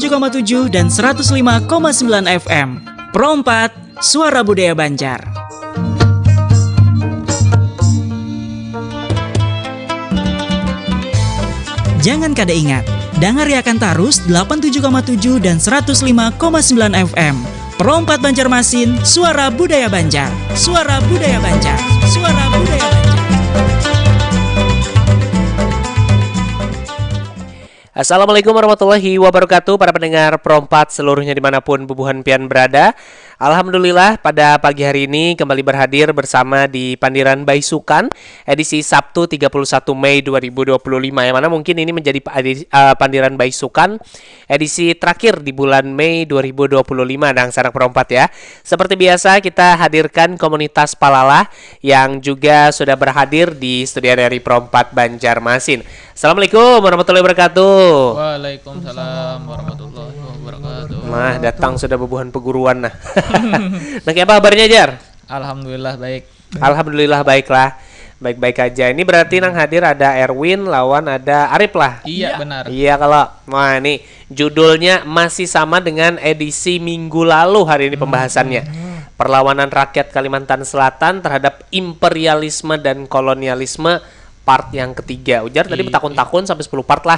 87,7 dan 105,9 FM. Pro 4, Suara Budaya Banjar. Jangan kada ingat, dangariakan tarus 87,7 dan 105,9 FM. Pro 4 Banjarmasin, Suara Budaya Banjar. Suara Budaya Banjar. Suara Budaya Banjar. Assalamualaikum warahmatullahi wabarakatuh para pendengar Pro 4 seluruhnya dimanapun bubuhan pian berada. Alhamdulillah pada pagi hari ini kembali berhadir bersama di Pandiran Baisukan edisi Sabtu 31 Mei 2025 yang mana mungkin ini menjadi Pandiran Baisukan edisi terakhir di bulan Mei 2025 dan sanak Pro 4 ya. Seperti biasa kita hadirkan komunitas Palalah yang juga sudah berhadir di studio dari Pro 4 Banjarmasin. Assalamualaikum warahmatullahi wabarakatuh. Waalaikumsalam warahmatullahi wabarakatuh. Nah, datang sudah bebuhan peguruan nah. Nah, apa kabarnya Jar? Alhamdulillah baik. Alhamdulillah baiklah. Baik-baik aja. Ini berarti nang hadir ada Erwin, lawan ada Arif lah. Iya benar. Iya kalau. Wah, ini judulnya masih sama dengan edisi minggu lalu hari ini pembahasannya. Perlawanan rakyat Kalimantan Selatan terhadap imperialisme dan kolonialisme part yang ketiga. Ujar tadi bertakun-takun sampai 10 part lah.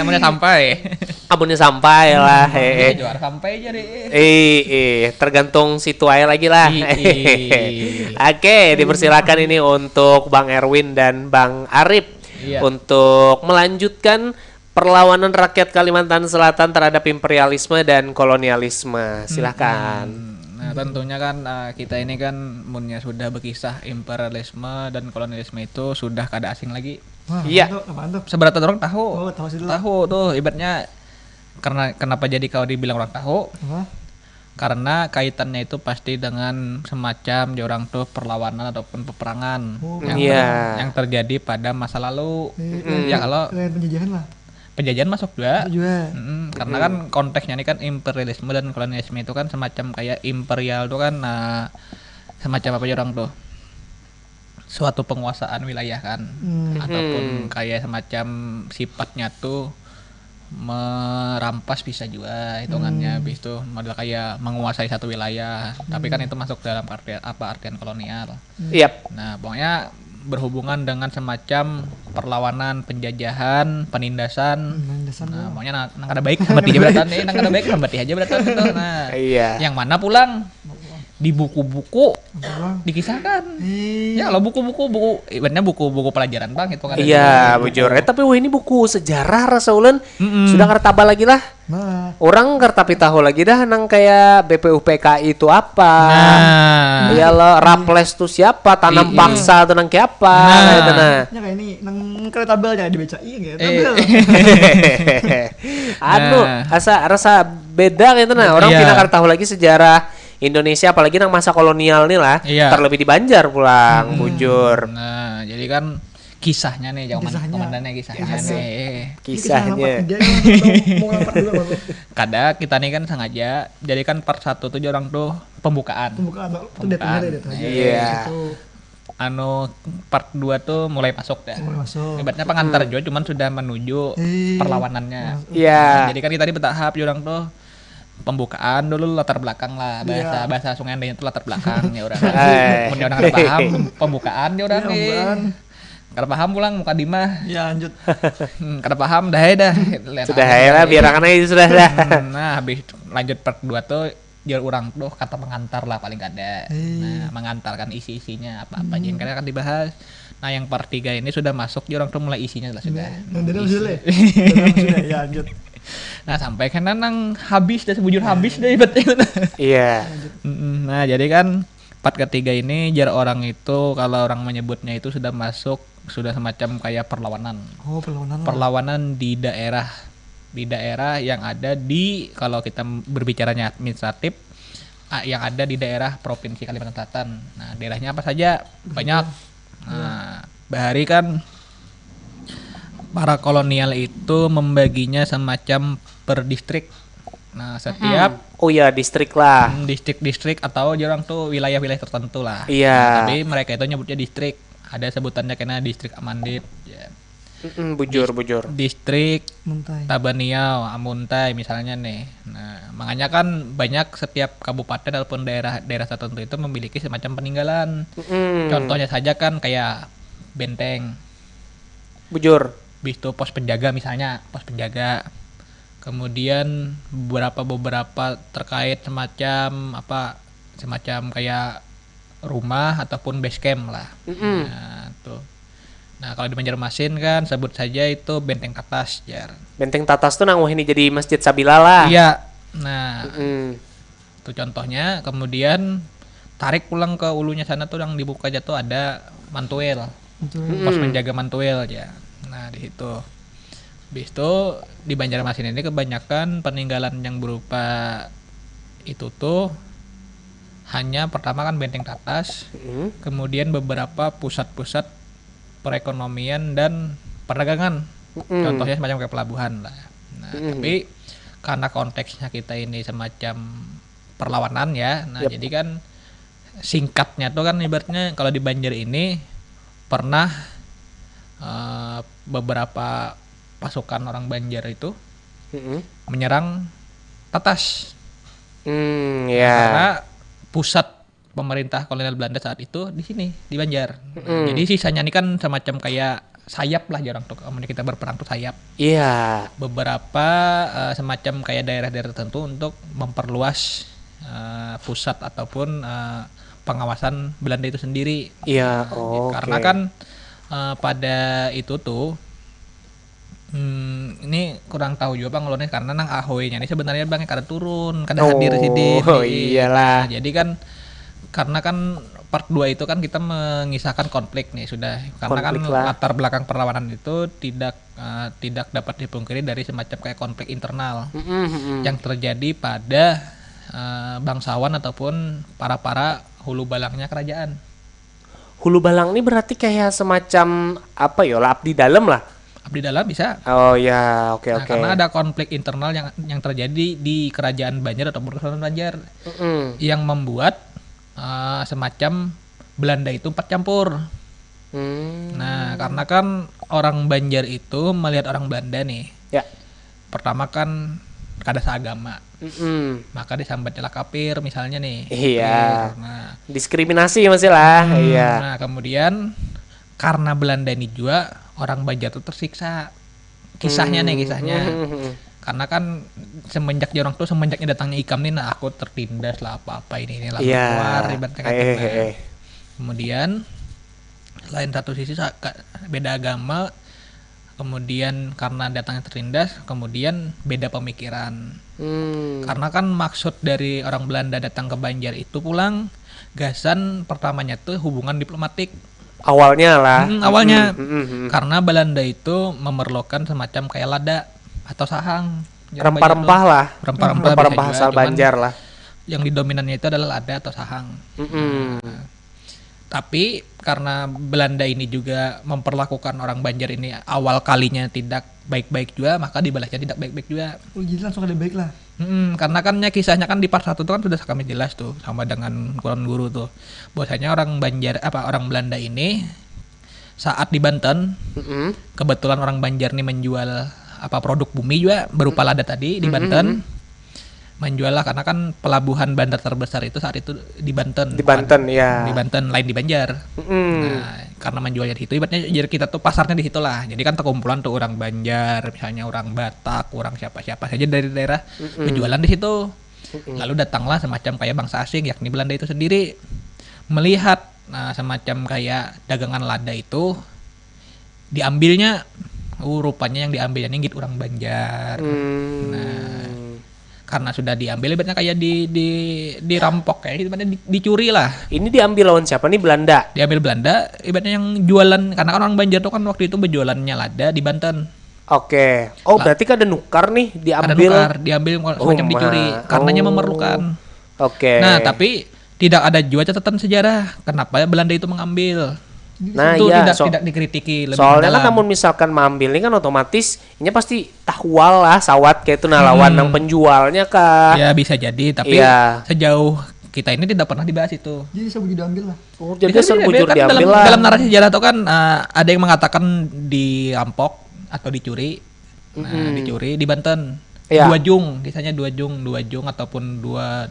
Amunnya sampai. Amunnya sampai lah. Juara sampai aja deh. Tergantung situ aja lagi lah. Oke, dipersilakan ini untuk Bang Erwin dan Bang Arif untuk melanjutkan perlawanan rakyat Kalimantan Selatan terhadap imperialisme dan kolonialisme. Silakan. Nah tentunya kan kita ini kan munnya sudah berkisah imperialisme dan kolonialisme itu sudah kada asing lagi. Wah, iya. Mantap. Seberapa orang tahu? Oh, tahu sih dulu. Tahu tuh ibaratnya karena kenapa jadi kau dibilang orang tahu? Karena kaitannya itu pasti dengan semacam di orang tuh perlawanan ataupun peperangan yang terjadi pada masa lalu. Ya kalau penjajahan lah. Penjajahan masuk juga. Karena kan konteksnya ini kan imperialisme dan kolonialisme itu kan semacam kayak imperial tuh kan semacam apa ya orang tuh suatu penguasaan wilayah kan ataupun kayak semacam sifatnya tuh merampas bisa juga hitungannya habis itu model kayak menguasai satu wilayah tapi kan itu masuk dalam artian kolonial. Nah pokoknya berhubungan dengan semacam perlawanan, penjajahan, penindasan. Nah, maunya nang kada baik berarti aja beratan nang kada baik berarti aja beratan itu. Nah, yang mana pulang di buku-buku dikisahkan. Ya kalau buku-buku ibaratnya buku-buku pelajaran Bang itu kan. Iya, bujur. Tapi ini buku sejarah rasa ulen sudah ngertaba lagi lah. Nah. Orang ngertapi tahu lagi dah nang kayak BPUPKI itu apa. Ya lo Raples tuh siapa, tanam paksa tuh nang kayak apa. Ya kayak ini nang kereta tabel jangan dibaca gitu. Tabel. Rasa beda gitu nah. Orang tidak tahu lagi sejarah Indonesia apalagi nang masa kolonial nih lah. Terlebih di Banjar pulang, bujur. Nah, jadi kan kisahnya nih komandannya kisahnya. Kada kita nih kan sengaja jadi kan part 1 tuh orang tuh pembukaan. Iya. Part 2 tuh mulai masuk dah. Ibaratnya pengantar juga cuman sudah menuju perlawanannya. Iya. Jadi kan kita tadi bertahap orang tuh pembukaan dulu latar belakang lah bahasa Sungai Andai itu latar belakang ya orang. Mun orang kada paham pembukaan ya orang kada paham pulang muka dimah. Ya lanjut. Kada paham dah. Sudah lah biar akan aja sudah dah. Nah, habis lanjut part 2 tuh jar orang tuh kata pengantar lah paling kada. Nah, mengantarkan isi-isinya apa-apa yang akan dibahas. Nah, yang part 3 ini sudah masuk jar orang tuh mulai isinya lah sudah. Ya lanjut. Nah sampai kan nang habis dah sebujur habis dah ibaratnya. Iya. Nah jadi kan part ketiga ini jar orang itu kalau orang menyebutnya itu sudah masuk sudah semacam kayak perlawanan. Perlawanan di daerah yang ada di kalau kita berbicaranya administratif yang ada di daerah provinsi Kalimantan Selatan. Nah daerahnya apa saja banyak. Nah bahari kan para kolonial itu membaginya semacam per distrik. Nah, setiap distrik lah. Distrik atau jarang tuh wilayah-wilayah tertentu lah. Iya. Nah, tapi mereka itu nyebutnya distrik. Ada sebutannya kena distrik Amandit. Ya. Bujur. Distrik Muntai. Tabaniau, Amuntai misalnya nih. Nah, makanya kan banyak setiap kabupaten ataupun daerah tertentu itu memiliki semacam peninggalan. Contohnya saja kan kayak benteng, Bujur. habis itu pos penjaga misalnya, pos penjaga. Kemudian beberapa terkait semacam kayak rumah ataupun base camp lah. Nah, tuh. Nah, kalau di Banjarmasin kan sebut saja itu Benteng Tatas, Jar. Benteng Tatas tuh nang ini jadi Masjid Sabila lah. Iya. Nah, itu contohnya. Kemudian tarik pulang ke ulunya sana tuh yang dibuka aja tuh ada Mantuel. Pos penjaga Mantuel ya. Nah, di situ. Habis itu di Banjarmasin ini kebanyakan peninggalan yang berupa itu tuh hanya pertama kan Benteng Tatas, kemudian beberapa pusat-pusat perekonomian dan perdagangan. Contohnya semacam kayak pelabuhan lah. Nah, tapi karena konteksnya kita ini semacam perlawanan ya. Nah, jadi kan singkatnya tuh kan ibaratnya kalau di Banjar ini pernah beberapa pasukan orang Banjar itu menyerang Tatas. Karena pusat pemerintah kolonial Belanda saat itu di sini di Banjar. Nah, jadi sisanya ini kan semacam kayak sayap lah jarang tuh kalau kita berperang tuh sayap. Iya. Beberapa semacam kayak daerah-daerah tertentu untuk memperluas pusat ataupun pengawasan Belanda itu sendiri. Iya. Karena kan pada itu tuh ini kurang tahu juga Bang Lone karena nang Ahoy-nya ini sebenarnya Bang kada turun, kada hadir di sini. Oh iyalah. Nah, jadi kan karena kan part 2 itu kan kita mengisahkan konflik nih sudah karena konflik kan latar belakang perlawanan itu tidak dapat dipungkiri dari semacam kayak konflik internal yang terjadi pada bangsawan ataupun para hulu balangnya kerajaan. Hulu balang ini berarti kayak semacam apa ya? Abdi dalam lah. Abdi dalam bisa. Oh ya, oke. Karena ada konflik internal yang terjadi di kerajaan Banjar ataupun Kesultanan Banjar yang membuat semacam Belanda itu 4 campur. Nah, karena kan orang Banjar itu melihat orang Belanda nih. Ya. Pertama kan kada seagama. Maka disambatnya kafir misalnya nih. Iya. Nah, diskriminasi masih lah. Iya. Nah, kemudian karena Belanda ini juga orang Banjar itu tersiksa. Kisahnya. Karena kan semenjaknya datangnya Ikam nih, nah aku tertindas lah apa ini lah keluar ibaratnya kan. Kemudian lain satu sisi beda agama, kemudian karena datangnya tertindas, kemudian beda pemikiran. Karena kan maksud dari orang Belanda datang ke Banjar itu pulang gasan pertamanya tuh hubungan diplomatik. Awalnya lah. Karena Belanda itu memerlukan semacam kayak lada atau sahang, rempah-rempah lah, rempah-rempah asal Banjar lah. Yang didominannya itu adalah lada atau sahang. Nah, tapi karena Belanda ini juga memperlakukan orang Banjar ini awal kalinya tidak baik-baik juga, maka dibalasnya tidak baik-baik juga. Oh jadi langsung ada baik lah. Karena kan kisahnya kan di part 1 itu kan sudah kami jelas tuh sama dengan guru tuh. Bahwasanya orang Belanda ini saat di Banten, kebetulan orang Banjar ini menjual produk bumi juga berupa lada tadi di Banten. Menjual lah karena kan pelabuhan bandar terbesar itu saat itu di Banten. Di Banten lain di Banjar. Nah, karena menjualnya di situ ibaratnya jadi kita tuh pasarnya di situ lah. Jadi kan terkumpulan tuh orang Banjar, misalnya orang Batak, orang siapa-siapa saja dari daerah berjualan di situ. Lalu datanglah semacam kayak bangsa asing yakni Belanda itu sendiri melihat semacam kayak dagangan lada itu diambilnya rupanya yang diambilnya ini orang Banjar. Nah, karena sudah diambil ibaratnya kayak dirampok kayak ibaratnya dicuri lah. Ini diambil lawan siapa nih? Belanda. Diambil Belanda ibaratnya yang jualan karena kan orang Banjar tuh kan waktu itu berjualannya lada di Banten. Oke. Oh, berarti kan ada nukar nih diambil. Diambil semacam dicuri karenanya memerlukan. Oke. Nah, tapi tidak ada juga catatan sejarah kenapa Belanda itu mengambil. Nah, itu tidak dikritiki lebih soalnya kan namun misalkan mengambil ini kan otomatis ini pasti tahwal lah sawat kayak itu lawan yang penjualnya kah. Ya bisa jadi tapi sejauh kita ini tidak pernah dibahas itu. Jadi sebujur diambil lah. Oh, jadi sebujur kan diambil lah. dalam narasi sejarah itu kan ada yang mengatakan dirampok atau dicuri. Nah, dicuri di Banten. Iya. 2 jung, kisahnya 2 jung ataupun dua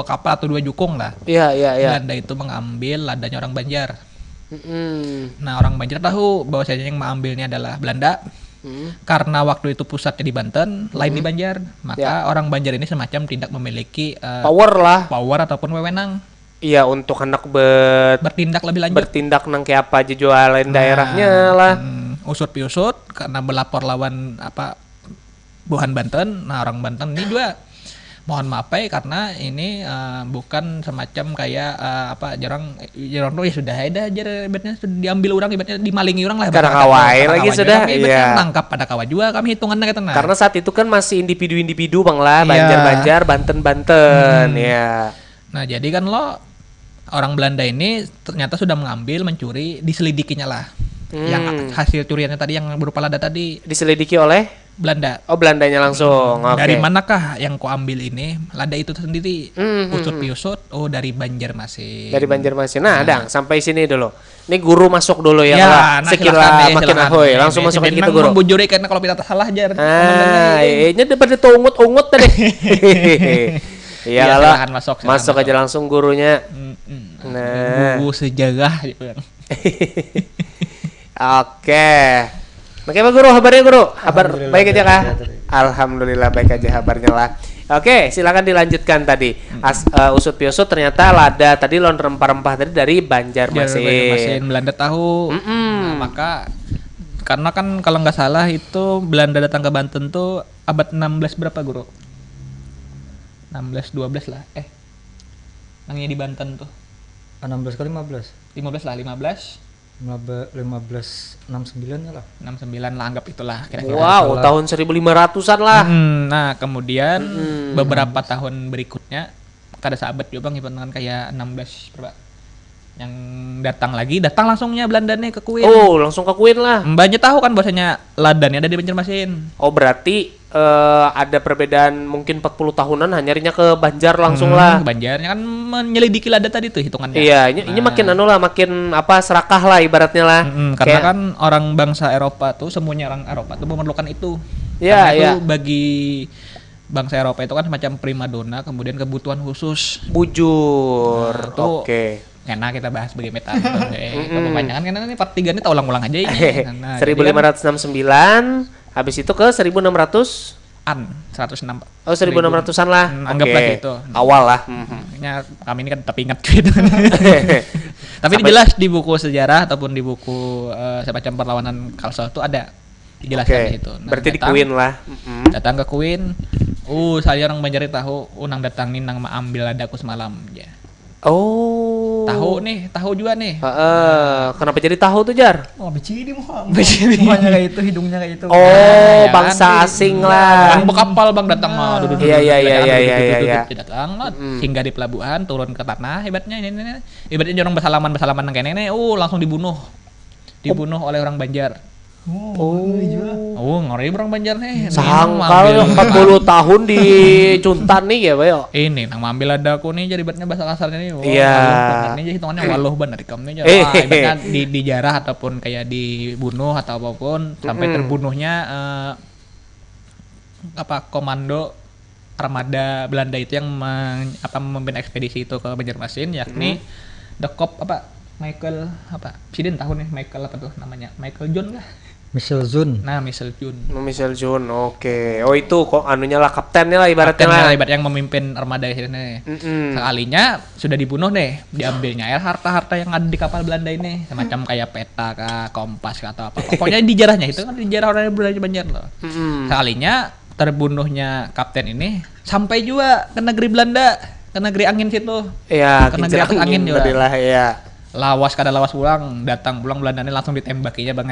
kapal atau 2 jukung lah. Iya. Belanda itu mengambil ladanya orang Banjar. Nah, orang Banjar tahu bahwasanya yang mengambilnya adalah Belanda. Karena waktu itu pusatnya di Banten, lain di Banjar, maka orang Banjar ini semacam tidak memiliki power ataupun wewenang. Iya, untuk hendak bertindak lebih lanjut. Bertindak nang kayak apa aja jualan daerahnya lah. Usut piusut karena berlapor lawan Buhan Banten. Nah, orang Banten ini juga mohon maaf karena ini bukan semacam kayak jarang tuh ya sudah ada aja ibaratnya sudah diambil orang, ibaratnya dimalingi orang lah. Karena kawai lagi sudah nangkap pada kawai juga kami hitungannya kata. Karena saat itu kan masih individu-individu Bang lah, Banjar-Banjar, Banten-Banten ya. Nah, jadi kan orang Belanda ini ternyata sudah mengambil, mencuri, diselidikinya lah. Yang hasil curiannya tadi yang berupa lada tadi diselidiki oleh Belanda. Oh, Belandanya langsung. Dari manakah yang kau ambil ini? Lada itu sendiri. Usut piusut. Oh, dari Banjarmasin. Dari Banjarmasin. Nah, Dang, sampai sini dulu. Ini guru masuk dulu ya, Pak. Makin ahoy. Langsung masuk ke kita guru. Membujuri karena kalau kita salah aja. Ini daripada ungut-ungut tadi. Iya lah. Masuk aja langsung gurunya. Nah, guru sejarah gitu kan. Oke. Bagaimana guru kabarnya guru? Kabar baik aja kah? Alhamdulillah baik aja kabarnya lah. Oke, silakan dilanjutkan tadi. Usut piusut ternyata lada tadi lon rempah-rempah tadi dari Banjarmasin. Belanda tahu. Nah, maka karena kan kalau nggak salah itu Belanda datang ke Banten tuh abad 16 berapa guru? 16 12 lah. Nangnya di Banten tuh. 16 kali 15. 15 lah, 69 lah. 69 lah, anggap itulah kira-kira. Wow, tahun 1500-an lah. Nah, kemudian beberapa tahun berikutnya kada sahabat juga Bang dengan kayak 16 berapa? Yang datang langsungnya Belanda nih ke Kuin. Oh, langsung ke Kuin lah. Mbaknya tahu kan bahwasanya ladannya ada di Banjarmasin. Oh, berarti ada perbedaan mungkin 40 tahunan nyarinya ke Banjar langsung lah. Banjarnya kan menyelidiki lada tadi tuh hitungannya. Iya, ini makin makin serakah lah ibaratnya lah. Karena kan orang bangsa Eropa tuh, semuanya orang Eropa tuh memerlukan itu. Iya, karena itu bagi bangsa Eropa itu kan semacam primadona, kemudian kebutuhan khusus. Bujur. Nah, oke. Karena kita bahas bagaimana kebanyakan karena ini part 3 ini tak ulang-ulang aja ini. Nah, 1569 habis itu ke 1600-an 106. Oh, 1600-an lah. Anggaplah gitu. Awal lah. Kami ini kan tetap ingat gitu. Tapi ini jelas di buku sejarah ataupun di buku semacam perlawanan Kalsel itu ada dijelaskan itu. Nah, berarti di Kuin lah. Datang ke Kuin. Saya orang Banjar tahu unang datang nih nang ambil ladaku semalam ya. Oh. Tahu juga nih. Kenapa jadi tahu tuh, Jar? Oh, becidi mukanya kayak itu, hidungnya kayak itu. Oh, bangsa asing lah. Bang bekapal Bang datang mah. Iya. Datang hingga di pelabuhan turun ke tanah ibaratnya ini. Ibaratnya orang bersalaman nang kene langsung dibunuh oleh orang Banjar. Ngeri orang Banjar nih. Sangkal 40 tahun di Cuntan nih ya, Bayo. Ini nang ngambil ladaku nih jadi ibaratnya bahasa kasarnya nih. Iya. Ini hitungannya waluh bener ikamnya. Ibaratnya dijarah ataupun kayak dibunuh atau apapun sampai terbunuhnya komando armada Belanda itu yang memimpin ekspedisi itu ke Banjarmasin yakni Dekop Michael Presiden tahun nih Michael tuh namanya Michael John lah. Michel Jun. Nah, Michel Jun. Oke. Oh, itu kok anunya lah kaptennya lah ibaratnya lah. Ibarat yang memimpin armada ini. Sekalinya sudah dibunuh nih, diambilnya harta-harta yang ada di kapal Belanda ini, semacam kayak peta kah, kompas kah atau apa. Pokoknya di jarahnya itu kan di jarah orang Belanda Banjar loh. Sekalinya terbunuhnya kapten ini sampai juga ke negeri Belanda, ke negeri angin situ. Iya, ke negeri atas angin juga. Ya. Lawas pulang, datang pulang Belanda ini langsung ditembakinya Bang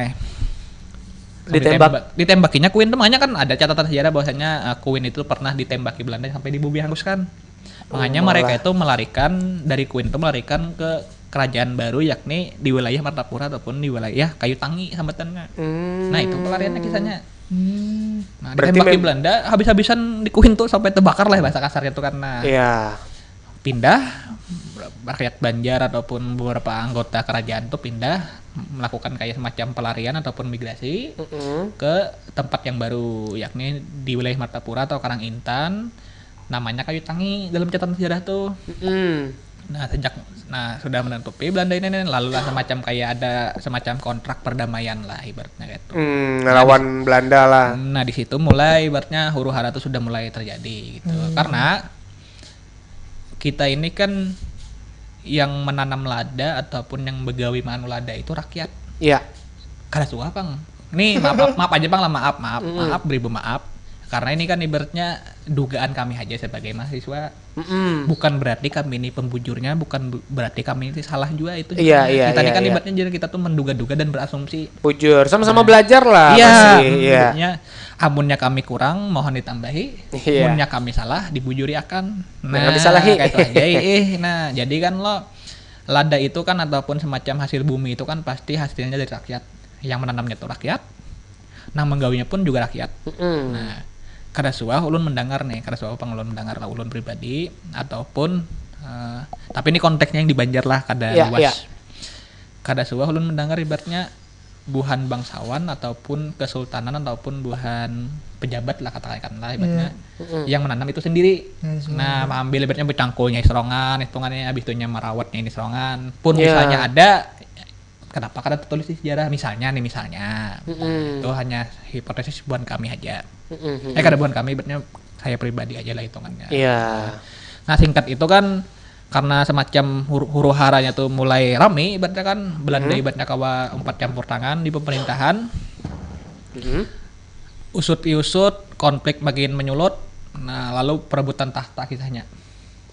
ditembakinya Kuin tuh makanya kan ada catatan sejarah bahwasanya Kuin itu pernah ditembaki Belanda sampai dihanguskan. Makanya mereka itu melarikan dari Kuin itu melarikan ke kerajaan baru yakni di wilayah Martapura ataupun di wilayah Kayu Tangi sambatannya. Nah, itu pelariannya kisahnya. Nah, ditembaki Belanda habis-habisan di Kuin tuh sampai terbakar lah bahasa kasarnya tuh karena. Iya. pindah, rakyat Banjar ataupun beberapa anggota kerajaan tuh pindah melakukan kayak semacam pelarian ataupun migrasi ke tempat yang baru, yakni di wilayah Martapura atau Karangintan, namanya Kayu Tangi dalam catatan sejarah tuh. Nah sudah menutupi Belanda ini lalu lah semacam kayak ada semacam kontrak perdamaian lah ibaratnya gitu. Lawan Belanda lah. Nah di situ mulai ibaratnya huru-hara itu sudah mulai terjadi gitu. Karena kita ini kan yang menanam lada ataupun yang begawi manu lada itu rakyat. Iya. Kada suka Bang. Ini maaf aja Bang lah, maaf beribu maaf. Karena ini kan ibaratnya dugaan kami aja sebagai mahasiswa. Bukan berarti kami ini pembujurnya, bukan berarti kami ini salah juga itu. Iya. Kita ini kan ibaratnya jadi kita tuh menduga-duga dan berasumsi. Bujur, sama-sama belajar lah. Iya. Iya. Amunnya kami kurang, mohon ditambahi. Amunnya kami salah, dibujuri akan. Nah, disalahi. Kayak itu aja. Nah, jadi kan lo lada itu kan ataupun semacam hasil bumi itu kan pasti hasilnya dari rakyat. Yang menanamnya itu rakyat. Nah, menggawinya pun juga rakyat. Nah, kada suah ulun mendengar nih, kada suah ulun mendengar lah ulun pribadi ataupun tapi ini konteksnya yang di Banjar lah kada luas. Yeah. Kada suah ulun mendengar ibaratnya buhan bangsawan ataupun kesultanan ataupun buhan pejabat lah katakanlah ibaratnya yang menanam itu sendiri. Nah, ambil ibaratnya becangkulnya serongan, hitungannya habis itunya merawatnya ini serongan. Pun misalnya ada kenapa kada tertulis di sejarah misalnya itu hanya hipotesis bukan kami aja. Kada bukan kami, ibaratnya saya pribadi aja lah hitungannya. Iya. Nah singkat itu kan karena semacam huru haranya tuh mulai rame, ibaratnya kan Belanda ibaratnya kawa umpat campur tangan di pemerintahan. Usut-usut konflik makin menyulut. Nah lalu perebutan tahta kisahnya.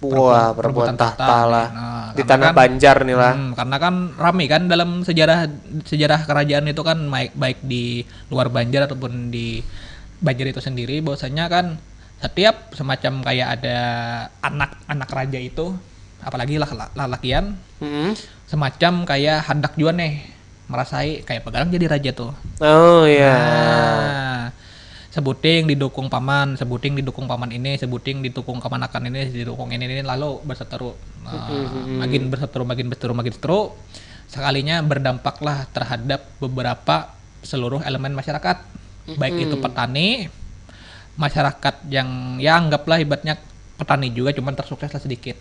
Wah, perebutan tahta lah. Nah, di tanah kan, Banjar nih lah. Karena kan rame kan dalam sejarah kerajaan itu kan baik di luar Banjar ataupun di Banjar itu sendiri, bahwasanya kan setiap semacam kayak ada anak raja itu, apalagi lalakian, semacam kayak hendak juga nih merasai kayak pegarang jadi raja tuh. Oh iya. Nah, sebuting didukung paman ini, sebuting didukung kemanakan ini, didukung ini lalu berseteru. Makin berseteru. Sekalinya berdampaklah terhadap beberapa seluruh elemen masyarakat. Baik itu petani, masyarakat yang ya anggaplah ibaratnya petani juga cuman tersukses lah sedikit.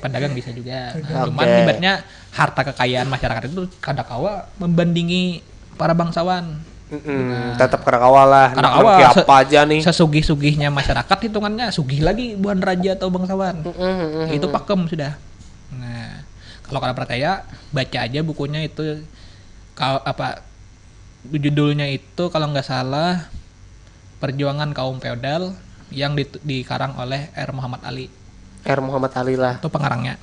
Pedagang bisa juga. Cuman ibaratnya harta kekayaan masyarakat itu kadakawa membandingi para bangsawan. Tetap kadakawa lah. Kadakawa apa aja nih. Sesugih-sugihnya masyarakat hitungannya sugih lagi bukan raja atau bangsawan. Itu pakem sudah. Nah, kalau kalian percaya baca aja bukunya itu judulnya itu kalau nggak salah Perjuangan Kaum Feodal yang dikarang oleh R. Muhammad Ali. R. Muhammad Ali lah. Itu pengarangnya.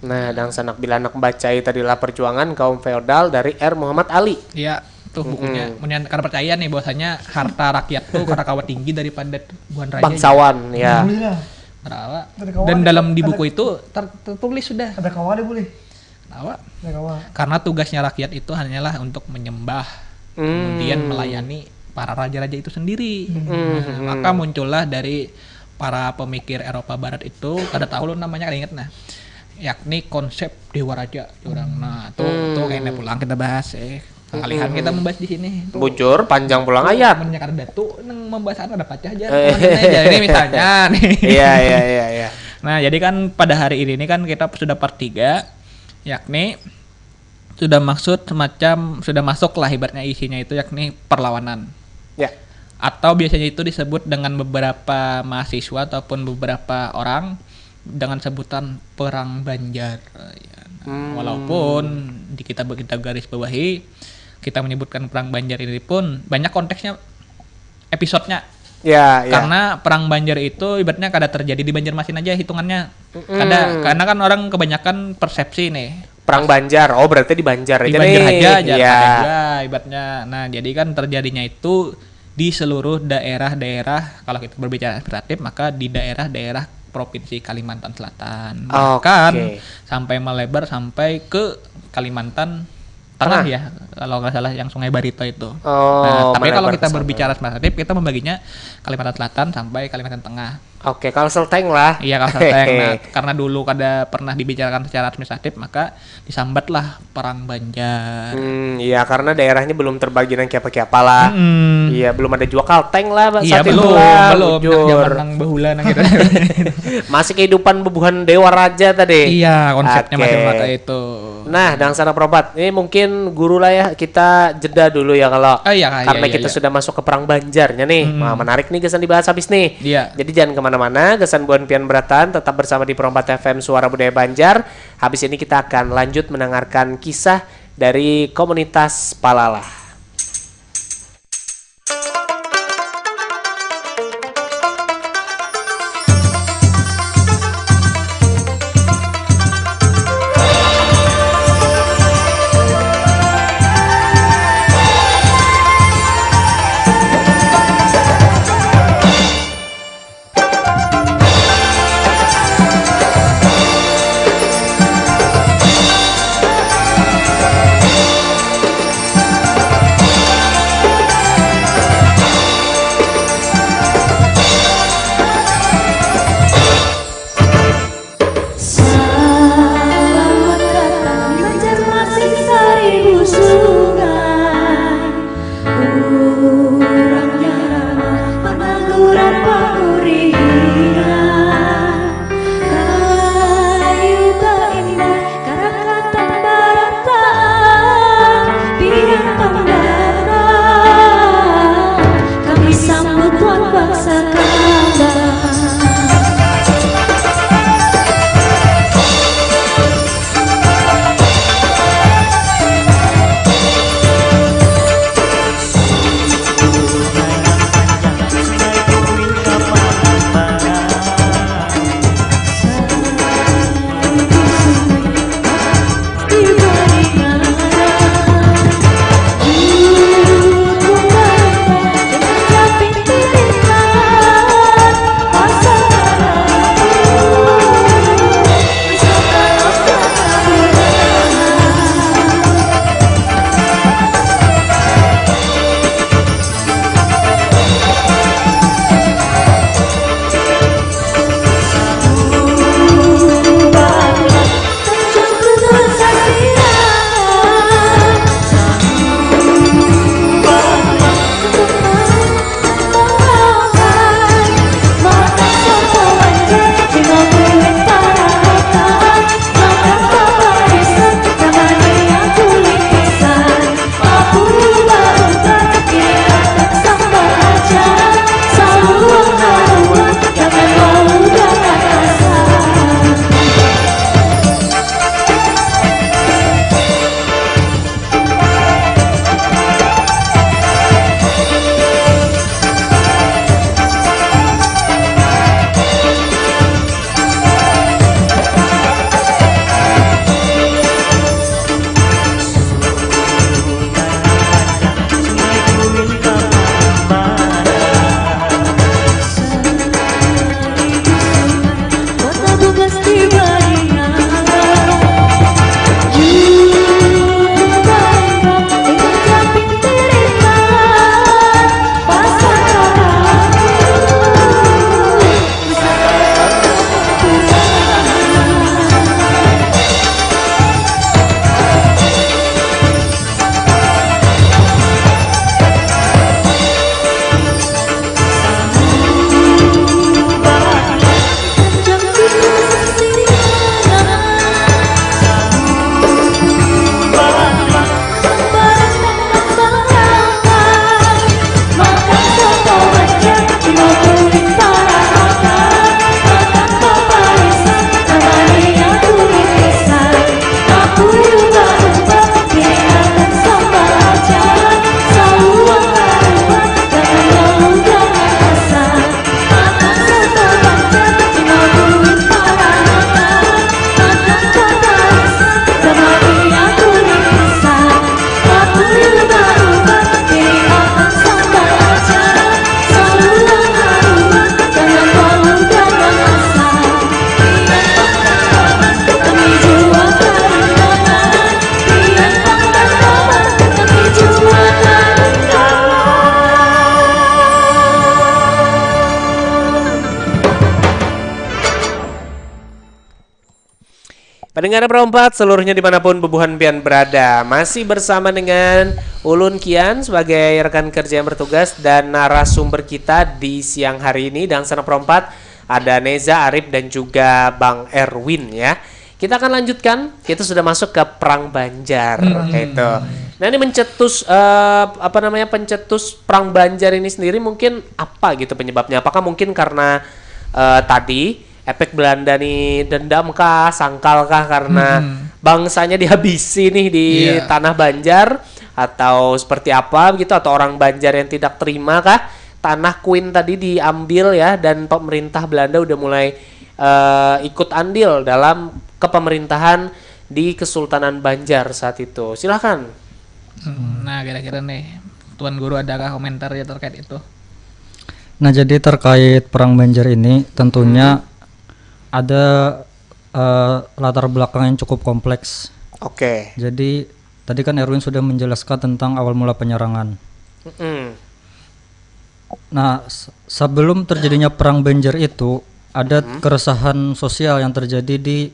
Nah, dan sanak bila anak bacai tadilah Perjuangan Kaum Feodal dari R. Muhammad Ali. Iya, tuh bukunya. Karena percaya nih bahwasanya harta rakyat tuh kadakawa tinggi daripada bukan raja. Bangsawan, ya. Dan dalam di buku itu tertulis sudah. Ada kawan deh boleh. Karena tugasnya rakyat itu hanyalah untuk menyembah. Kemudian melayani para raja-raja itu sendiri. Maka muncullah dari para pemikir Eropa Barat itu, kada tahu lo namanya, kada ingat nah, yakni konsep dewa raja orang. Nah, tuh kayaknya pulang kita bahas kalian kita membahas di sini. Bujur panjang pulang ayat. Mennya kada tuh nang membahas ada pacah aja. Ini misalnya nih. Iya. Nah, jadi kan pada hari ini kan kita sudah part 3, yakni sudah masuk lah ibaratnya isinya itu yakni perlawanan. Ya. Atau biasanya itu disebut dengan beberapa mahasiswa ataupun beberapa orang dengan sebutan Perang Banjar. Walaupun di kita garis bawahi kita menyebutkan Perang Banjar ini pun banyak konteksnya episodenya. Ya. Karena Perang Banjar itu ibaratnya kada terjadi di Banjarmasin aja hitungannya. Karena kan orang kebanyakan persepsi nih. Perang Banjar, berarti di Banjar aja. Di Banjar aja juga ibaratnya. Nah, jadi kan terjadinya itu di seluruh daerah-daerah, kalau kita berbicara administratif maka di daerah-daerah provinsi Kalimantan Selatan. Bahkan sampai melebar sampai ke Kalimantan Tengah ya, kalau nggak salah yang Sungai Barito itu. Nah, tapi kalau kita berbicara administratif kita membaginya Kalimantan Selatan sampai Kalimantan Tengah. Oke, Kalsel Tank lah. Iya Kalsel Tank. Nah, karena dulu pernah dibicarakan secara administratif, maka disambatlah perang Banjar. Iya karena daerahnya belum terbagi nang kiapa-kiapa lah. Iya, belum ada juga Kalteng lah Iya saat itu belum, lah, belum. bujur. Zaman nang bahula nang gitu. Masih kehidupan bebuhan Dewa Raja tadi. Iya, konsepnya Oke. masih mata itu. Nah, Dangsana Probat, ini mungkin guru lah ya, kita jeda dulu ya kalau Oh, iya, karena iya, kita iya. sudah masuk ke perang Banjarnya nih. Nah, menarik nih kesan dibahas habis nih. Iya. Jadi jangan kemana-mana, kesan buan pian beratan tetap bersama di Perompat FM Suara Budaya Banjar. Habis ini kita akan lanjut mendengarkan kisah dari komunitas Palalah. Pendengar Perompat seluruhnya dimanapun Bubuhan Pian berada, masih bersama dengan Ulun Kian sebagai rekan kerja yang bertugas dan narasumber kita di siang hari ini. Dan sana Perompat ada Neza, Arif dan juga Bang Erwin ya. Kita akan lanjutkan, kita sudah masuk ke Perang Banjar itu. Nah ini pencetus pencetus Perang Banjar ini sendiri mungkin apa gitu penyebabnya? Apakah mungkin karena tadi efek Belanda nih dendam kah, sangkal kah karena bangsanya dihabisi nih di tanah Banjar, atau seperti apa begitu, atau orang Banjar yang tidak terima kah tanah Queen tadi diambil ya, dan pemerintah Belanda udah mulai ikut andil dalam kepemerintahan di Kesultanan Banjar saat itu. Silahkan. Nah, kira-kira nih Tuan Guru adakah komentar ya terkait itu? Nah, jadi terkait Perang Banjar ini tentunya ada latar belakang yang cukup kompleks. Oke. Jadi tadi kan Erwin sudah menjelaskan tentang awal mula penyerangan. Nah, sebelum terjadinya Perang Banjar itu ada keresahan sosial yang terjadi di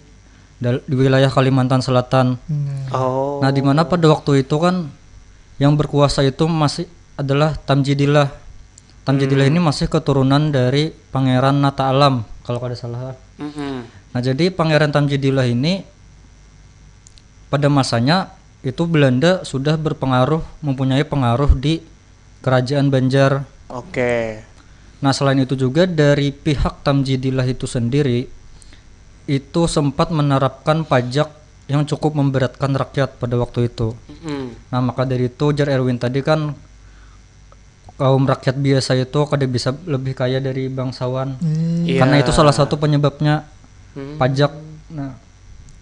wilayah Kalimantan Selatan. Nah, di mana pada waktu itu kan yang berkuasa itu masih adalah Tamjidillah. Tamjidillah ini masih keturunan dari Pangeran Nata Alam kalau ada salah. Nah, jadi Pangeran Tamjidillah ini pada masanya itu Belanda sudah mempunyai pengaruh di Kerajaan Banjar. Oke. Nah, selain itu juga dari pihak Tamjidillah itu sendiri itu sempat menerapkan pajak yang cukup memberatkan rakyat pada waktu itu. Nah, maka dari itu Jar Erwin tadi kan kaum rakyat biasa itu kada bisa lebih kaya dari bangsawan. Karena itu salah satu penyebabnya pajak. Nah,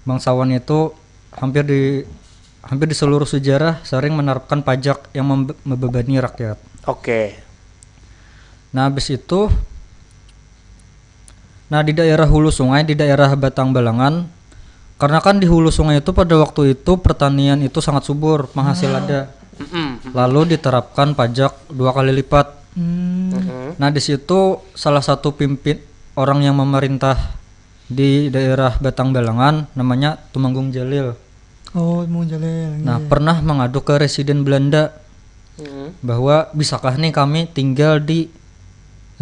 bangsawan itu hampir di seluruh sejarah sering menerapkan pajak yang membebani rakyat. Oke. Nah, habis itu di daerah hulu sungai, di daerah Batang Balangan, karena kan di hulu sungai itu pada waktu itu pertanian itu sangat subur, penghasil ada. Lalu diterapkan pajak 2 kali lipat. Nah, di situ salah satu orang yang memerintah di daerah Batang Balangan namanya Tumenggung Jalil. Oh, Tumenggung Jalil. Nah, pernah mengadu ke residen Belanda bahwa bisakah nih kami tinggal di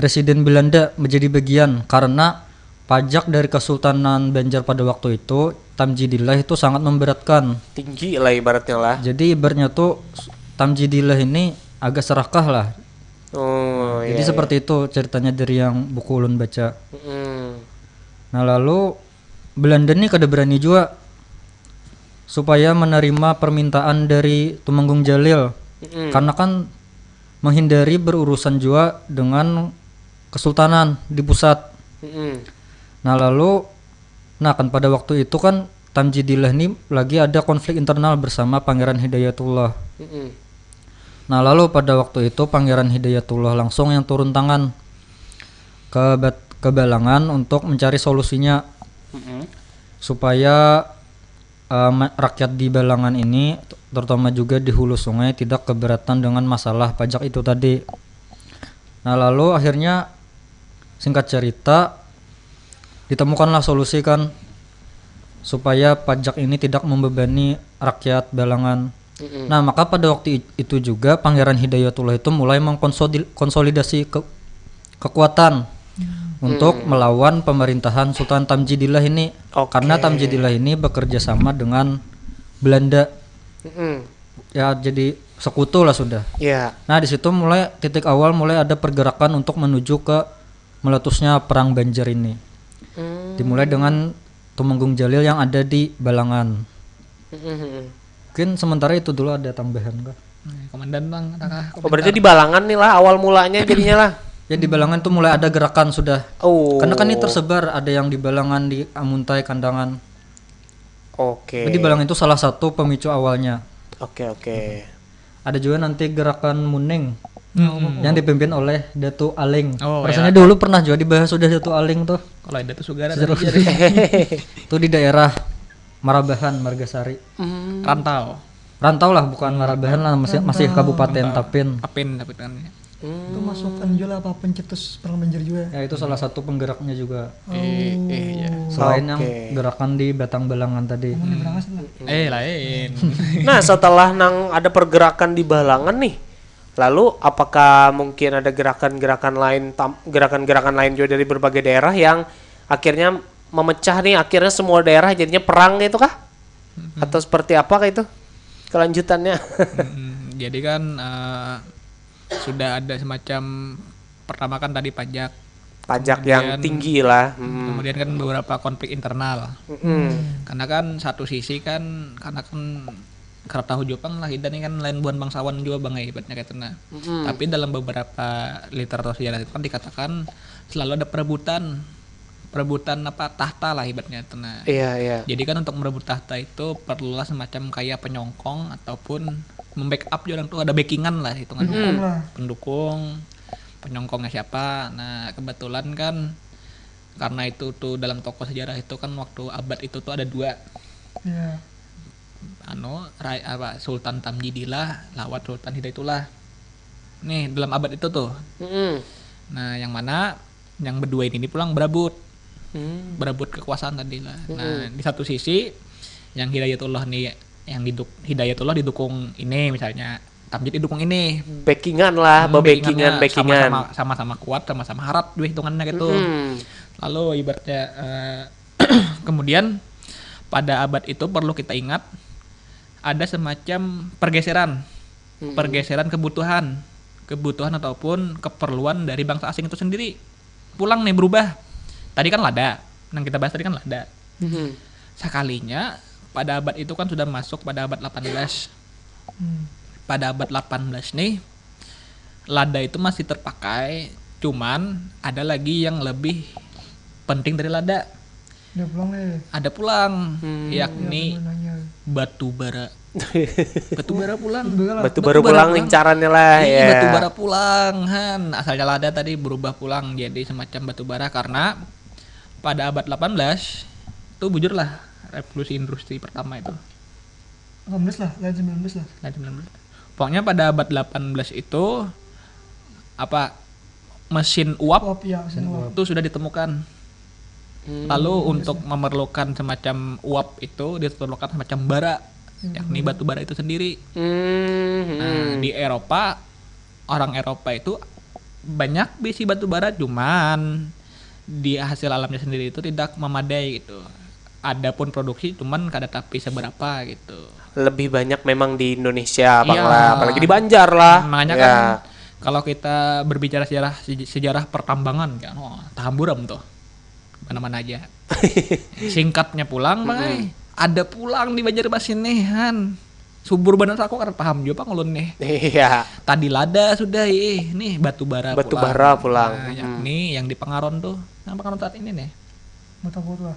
residen Belanda menjadi bagian, karena pajak dari Kesultanan Banjar pada waktu itu Tamjidillah itu sangat memberatkan. Tinggi lah ibaratnya lah. Jadi ibaratnya tuh Tamjidillah ini agak serakah lah. Jadi seperti itu ceritanya dari yang buku ulun baca. Nah, lalu Belanda nih kada berani juga supaya menerima permintaan dari Tumenggung Jalil. Karena kan menghindari berurusan juga dengan kesultanan di pusat. Nah, kan pada waktu itu kan Tamjidillah ini lagi ada konflik internal bersama Pangeran Hidayatullah. Nah, lalu pada waktu itu Pangeran Hidayatullah langsung yang turun tangan ke Balangan untuk mencari solusinya supaya rakyat di Balangan ini, terutama juga di hulu sungai, tidak keberatan dengan masalah pajak itu tadi. Nah, lalu akhirnya singkat cerita ditemukanlah solusi kan supaya pajak ini tidak membebani rakyat Balangan. Nah, maka pada waktu itu juga Pangeran Hidayatullah itu mulai mengkonsolidasi kekuatan untuk melawan pemerintahan Sultan Tamjidillah ini. Karena Tamjidillah ini bekerja sama dengan Belanda. Ya, jadi sekutu lah sudah. Nah, di situ titik awal mulai ada pergerakan untuk menuju ke meletusnya Perang Banjar ini. Dimulai dengan Tumenggung Jalil yang ada di Balangan. Mungkin sementara itu dulu ada tambahan kah? Komandan Bang, berarti di Balangan nih lah awal mulanya jadinya lah. Ya, di Balangan tuh mulai ada gerakan sudah. Karena kan ini tersebar, ada yang di Balangan, di Amuntai, Kandangan. Jadi Balangan itu salah satu pemicu awalnya. Ada juga nanti gerakan Muning yang dipimpin oleh Datu Aling. Rasanya dulu pernah juga dibahas sudah Datu Aling tuh. Kalau Datu Sugara itu di daerah Marabahan, Margasari. Rantau lah, bukan Marabahan lah, masih Kabupaten Tapin. Tapi kan. Itu masukkan juga apa pencetus Perang Banjar juga. Ya, itu salah satu penggeraknya juga. Selain yang Oke. gerakan di batang belangan tadi. Lain. Nah, setelah ada pergerakan di balangan nih, lalu apakah mungkin ada gerakan-gerakan lain juga dari berbagai daerah yang akhirnya memecah nih, akhirnya semua daerah jadinya perang gitu kah? Atau seperti apa itu kelanjutannya? Jadi kan sudah ada semacam, pertama kan tadi pajak Yang Kemudian- tinggi lah. kemudian kan beberapa konflik internal. Karena kan satu sisi kan karena kan tahu Jepang lah dan ini kan lain buan bangsawan juga bang ibaratnya kayak tenang. Tapi dalam beberapa literatur sejarah itu kan dikatakan selalu ada perebutan tahta lah ibaratnya tenang. Iya. Jadi kan untuk merebut tahta itu perlulah semacam kayak penyongkong ataupun membackup orang tuh, ada backingan lah hitungan pendukung, penyongkongnya siapa. Nah kebetulan kan karena itu tuh dalam tokoh sejarah itu kan waktu abad itu tuh ada dua, Iya. Sultan Tamjidillah lawat Sultan Hidayatullah nih dalam abad itu tuh. Nah yang mana yang berdua ini pulang berebut kekuasaan tadi lah. Nah di satu sisi yang Hidayatullah nih Hidayatullah didukung ini, misalnya Tamjid didukung ini, Backingan lah, backingan. sama-sama kuat, sama-sama harap dua hitungannya gitu. Lalu ibaratnya kemudian pada abad itu perlu kita ingat ada semacam pergeseran kebutuhan ataupun keperluan dari bangsa asing itu sendiri pulang nih, berubah. Tadi kan lada, yang kita bahas tadi kan lada. Sekalinya pada abad itu kan sudah masuk pada abad 18. Pada abad 18 nih lada itu masih terpakai, cuman ada lagi yang lebih penting dari lada. Udah pulang deh. Ada pulang, yakni Nanya. batu bara. Batu bara pulang. Batu baru pulang lingcarannya lah Iya, ya. batu bara pulang, Han. Asalnya lada tadi berubah pulang jadi semacam batu bara karena pada abad 18 itu bujurlah revolusi industri pertama itu. 18 lah, lain 19 lah. Nah, 19. Pokoknya pada abad 18 itu mesin uap Uap ya, mesin uap. itu sudah ditemukan. Lalu untuk memerlukan semacam uap itu diperlukan semacam bara, yakni batu bara itu sendiri. Nah, di Eropa, orang Eropa itu banyak bisi batu bara, cuman di hasil alamnya sendiri itu tidak memadai gitu. Adapun produksi cuman kada tapi seberapa gitu. Lebih banyak memang di Indonesia, Bang Iya. lah, apalagi di Banjar lah. Makanya Ya. kan kalau kita berbicara sejarah pertambangan kan, tahamburam tuh mana-mana aja. Singkatnya pulang, Bang. Ada pulang di Banjarmasin nih, Han. Subur bener aku karena paham juga ngulun nih. Iya. Tadi lada sudah nih batu bara pulang. Nah, yakni yang di Pengaron tuh. Nah, Pengaron saat ini nih. Matakur lah.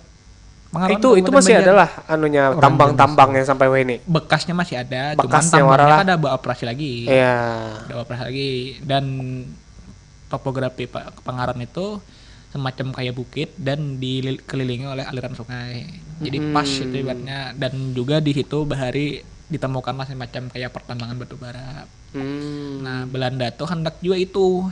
Pengaron Itu Kabupaten masih Banjar. ada lah anunya tambang-tambang yang sampai ini. Bekasnya masih ada, Bekasnya cuman tambangnya warah. kan ada beroperasi lagi. Iya. Ada operasi lagi, dan topografi Pengaron itu semacam kayak bukit dan dikelilingi oleh aliran sungai. Jadi pas itu ibaratnya, dan juga di situ bahari ditemukanlah semacam kayak pertambangan batu bara. Nah, Belanda tuh hendak juga itu.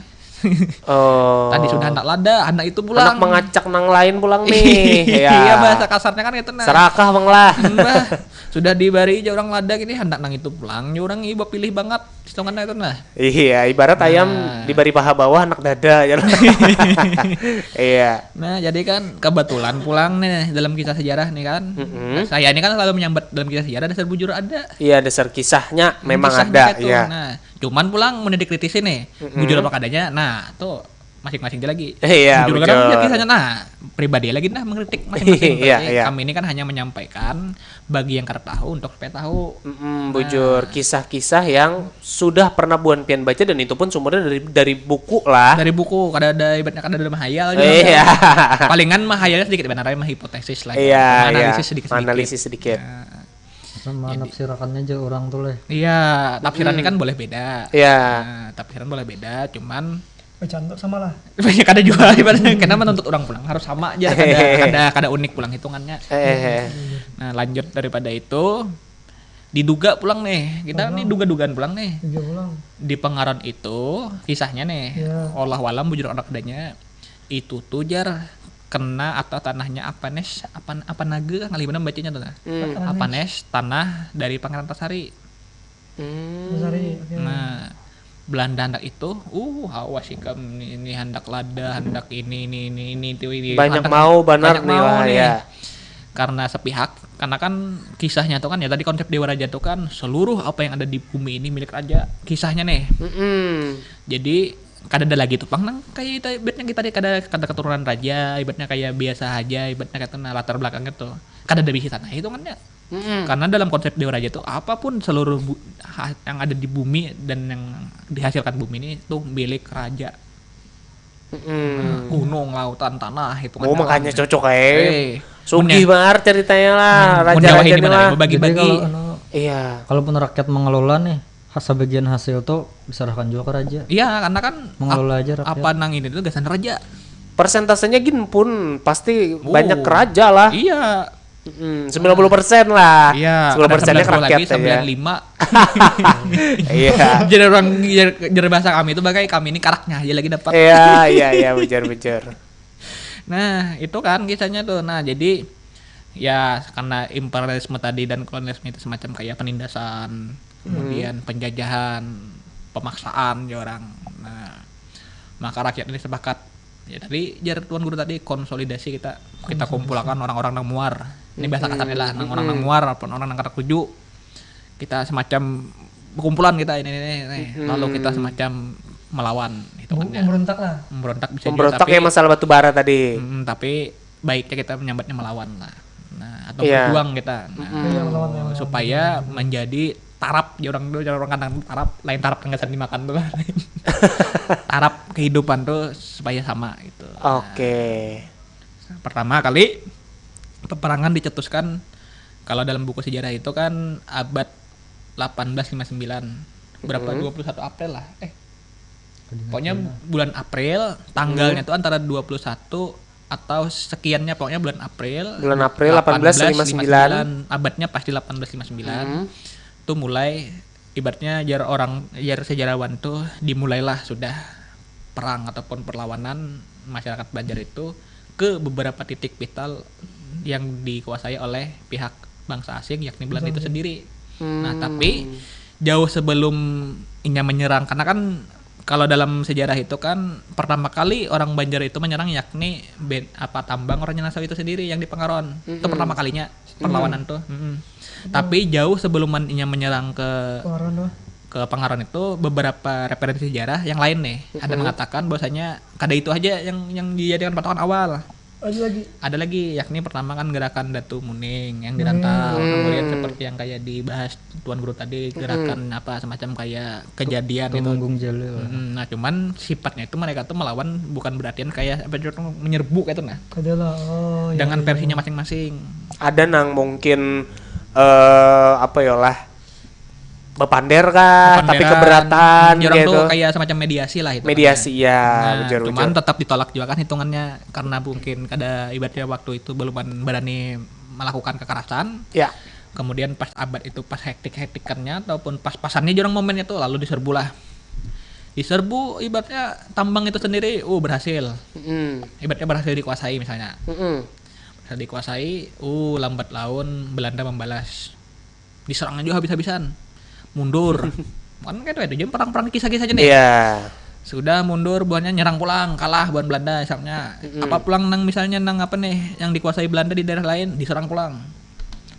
Oh. Tadi sudah hendak lada, hendak itu pulang. Anak mengacak nang lain pulang nih. Iya, bahasa kasarnya kan gitu nah. Serakah Bang lah. Mbah, sudah dibari aja orang lada gini hendak nang itu pulang, orang ibu pilih banget hitungannya itu nah. Iya, ibarat ayam diberi paha bawah anak dada ya. Iya. Nah, jadi kan kebetulan pulang nih dalam kisah sejarah nih kan. Nah, saya ini kan selalu menyambat dalam kisah sejarah dasar bujur ada. Iya, dasar kisahnya memang Kisahnya ada gitu. ya. Nah, cuman pulang mendidik kritis nih. Bujur apa adanya. Nah, tuh masing-masing dia lagi. Iya, Bujur bujur. kan kisahnya. Nah, pribadi lagi nah mengkritik masing-masing. Iya, Berarti iya. kami ini kan hanya menyampaikan bagi yang kada tahu untuk supaya tahu. Bujur kisah-kisah yang sudah pernah Buan Pian baca, dan itu pun sumbernya dari buku lah. Dari buku kada ada ibaratnya kada ada mahayal juga. Iya. Palingan mahayalnya sedikit, benar mah hipotesis lah. Iya, iya. Analisis sedikit-sedikit. Analisis sedikit. Sama nafsirakannya aja orang tuh leh. Iya, tafsiran ini kan boleh beda. Iya. Nah, tafsiran boleh beda, cuman Cantok sama lah. banyak ada juga ibaratnya karena menuntut orang pulang harus sama aja, kada unik pulang hitungannya. Nah, lanjut daripada itu diduga pulang nih. Kita nih duga-dugaan pulang nih. Dia pulang. Di Pengaron itu kisahnya nih. Iya. Olah walam bujur anak adanya itu tuh jar kena atau tanahnya Apanes apa naga kali bener bacanya tuh nah. Apanes tanah dari Pangeran Antasari. Antasari. Okay. Nah Belanda hendak itu awas sih ini hendak lada hendak ini banyak hendak, mau benar banyak nih mau lah nih. ya. Karena sepihak, karena kan kisahnya tuh kan ya tadi konsep Dewa Raja tuh kan seluruh apa yang ada di bumi ini milik raja, kisahnya nih. Jadi kada ada lagi tuh pang nang kayak ibaratnya kita kada keturunan raja, ibaratnya kayak biasa aja, ibaratnya kata latar belakangnya tuh kada ada bisi tanah itu kan ya. Karena dalam konsep Dewa Raja tuh apapun seluruh yang ada di bumi dan yang dihasilkan bumi ini tuh milik raja. Gunung, lautan, tanah itu kan. Makanya cocok Sugih bar ceritanya lah, raja-raja ini lah. Bagi-bagi. Iya. Kalaupun rakyat mengelola nih, sebagian hasil tuh diserahkan juga ke raja. Iya, karena kan mengelola aja rakyat. apa nang ini tuh gasan raja. Persentasenya gini pun pasti banyak ke raja lah. Iya. 90% lah. Iya. 10% ke rakyat lagi, 95. Iya. Jadi orang jadi bahasa kami itu bagai kami ini karaknya aja lagi dapat. Iya, bejar. Nah, itu kan kisahnya tuh. Nah, jadi ya karena imperialisme tadi dan kolonialisme itu semacam kayak penindasan, kemudian penjajahan, pemaksaan ya orang. Nah, maka rakyat ini sepakat. Ya tadi jar tuan guru tadi konsolidasi kita kumpulkan orang-orang nang muar. Ini bahasa kasarnya lah, nang orang nang muar ataupun orang nang karak tuju. Kita semacam kumpulan kita ini. Lalu kita semacam melawan itu kan ya. Memberontak bisa memberontak juga, ya masalah batu bara tadi. Tapi baiknya kita menyambatnya melawan lah. Nah, atau berjuang kita. Nah, supaya menjadi tarap ya orang kadang tarap lain tarap yang nggak dimakan tuh kan. Tarap kehidupan tuh supaya sama gitu. Oke. Pertama kali peperangan dicetuskan kalau dalam buku sejarah itu kan abad 1859 berapa 21 April lah. Pokoknya bulan April tanggalnya tuh antara 21 atau sekiannya pokoknya bulan April 1859 abadnya pasti 1859 tuh mulai ibaratnya jar sejarawan tuh dimulailah sudah perang ataupun perlawanan masyarakat Banjar itu ke beberapa titik vital yang dikuasai oleh pihak bangsa asing yakni Belanda itu sendiri. Nah tapi jauh sebelum Inya menyerang karena kan kalau dalam sejarah itu kan pertama kali orang Banjar itu menyerang yakni tambang orang Nyenasaw itu sendiri yang di Pengaron. Itu pertama kalinya perlawanan tuh. Tapi jauh sebelum Inya menyerang ke Pengaron itu beberapa referensi sejarah yang lain nih ada mengatakan bahwasanya kada itu aja yang dijadikan patokan awal. Ada lagi yakni pertama kan gerakan Datu Muning yang dirantau, kemudian seperti yang kayak dibahas Tuan Guru tadi gerakan apa semacam kayak kejadian itu. Tumenggung Jalil. Nah cuman sifatnya itu mereka tuh melawan bukan berarti kayak apa menyerbu itu nah. Adalah dengan versinya masing-masing. Ada nang mungkin bepander kah tapi keberatan gitu. Tuh kayak semacam mediasi lah itu. Mediasi ya. Cuman tetap ditolak juga kan hitungannya karena mungkin kada ibaratnya waktu itu belum berani melakukan kekerasan. Ya. Kemudian pas abad itu pas hektik-hektikannya ataupun pas-pasannya jorang momennya tuh lalu diserbu ibaratnya tambang itu sendiri berhasil. Ibaratnya berhasil dikuasai misalnya. Berhasil dikuasai, lambat laun Belanda membalas. Diserangnya juga habis-habisan. Mundur. Kan kayak itu jadi perang-perang kisah-kisah aja nih. Iya. Sudah mundur buahnya nyerang pulang, kalah buan Belanda misalnya. Apa pulang nang misalnya nang apa nih yang dikuasai Belanda di daerah lain diserang pulang.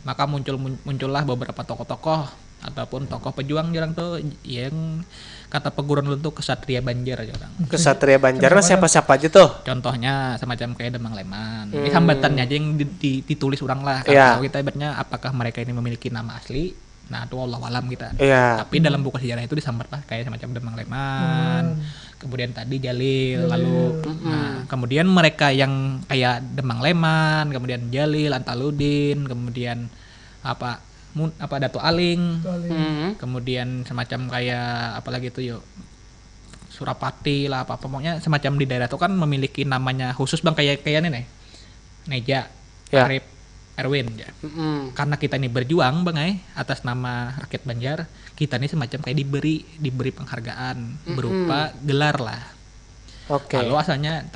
Maka muncullah beberapa tokoh-tokoh ataupun tokoh pejuang jarang tuh yang kata peguruan dulu tuh kesatria Banjar jarang. Kesatria Banjarnya siapa-siapa aja tuh? Contohnya semacam kayak Demang Leman. Ini hambatannya aja yang ditulis orang lah. Kalau kita ibaratnya apakah mereka ini memiliki nama asli? Nah itu Allah alam kita. Tapi dalam buku sejarah itu disambat lah kayak semacam Demang Leman. Kemudian tadi Jalil, lalu nah kemudian mereka yang kayak Demang Leman, kemudian Jalil, Antaludin, kemudian apa Dato Aling. Kemudian semacam kayak apalagi itu Surapati lah apa pokoknya semacam di daerah itu kan memiliki namanya khusus bang kayak ini nih. Neja, Arif, Erwin ya. Karena kita ini berjuang bang atas nama rakyat Banjar, kita ini semacam kayak diberi penghargaan berupa gelar lah. Oke. Lalu asalnya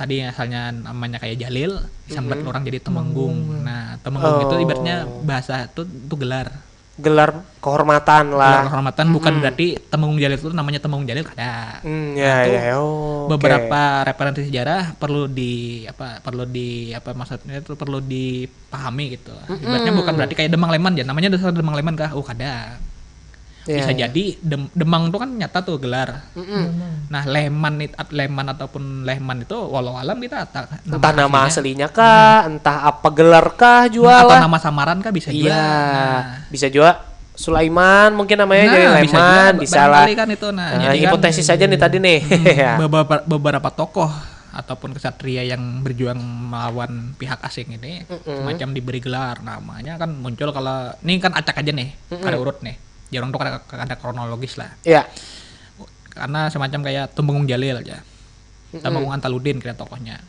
namanya kayak Jalil, disambat orang jadi Temenggung. Nah, Temenggung itu ibaratnya bahasa itu gelar. Gelar kehormatan lah. Gelar kehormatan bukan berarti Temenggung Jalil itu namanya Temenggung Jalil ada. Beberapa referensi sejarah perlu maksudnya itu perlu dipahami gitu. Ibaratnya bukan berarti kayak Demang Leman ya, namanya dasar Demang Leman kah? Kada. Bisa jadi Demang itu kan nyata tuh gelar. Nah, Leman ataupun Lehman itu walau alam kita entah nama aslinya kah, entah apa gelar kah jual atau lah. nama samaran kah bisa juga. Bisa juga Sulaiman mungkin namanya jadi Leman, bisa lah. Kan itu. Jadi hipotesis saja nih tadi nih. Beberapa tokoh ataupun kesatria yang berjuang melawan pihak asing ini semacam diberi gelar, namanya kan muncul kalau ini kan acak aja nih, ada urut nih. Jarang tuh ada kronologis lah. Iya. Karena semacam kayak Temenggung Jalil aja. Temenggung Antaludin kira tokohnya.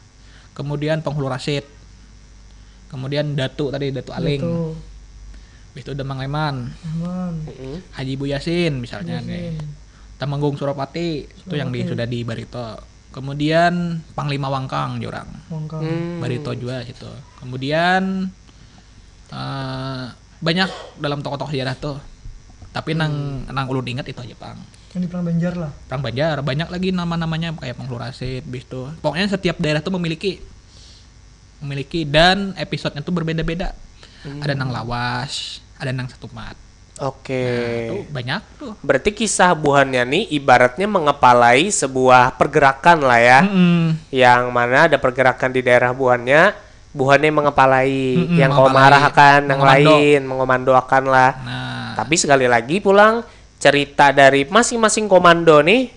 Kemudian Penghulu Rasid. Kemudian Datu Aling. Habis itu Demang Leman. Haji Bu Yasin misalnya nih. Temenggung Suropati itu yang sudah di Barito. Kemudian Panglima Wangkang jorang. Barito juga situ. Kemudian banyak dalam tokoh-tokoh sejarah tuh. Tapi nang ulun ingat itu aja Pang. Yang di Perang Banjar lah. Perang Banjar banyak lagi nama-namanya kayak Penghulu Rasid, itu. Pokoknya setiap daerah tuh memiliki dan episodenya tuh berbeda-beda. Ada nang Lawas, ada nang Satumat. Oke. Nah, tuh banyak tuh. Berarti kisah Buhannya nih ibaratnya mengepalai sebuah pergerakan lah ya. Yang mana ada pergerakan di daerah Buhannya mengepalai, yang komarah akan yang lain, mengomando akan lah. Tapi sekali lagi pulang cerita dari masing-masing komando nih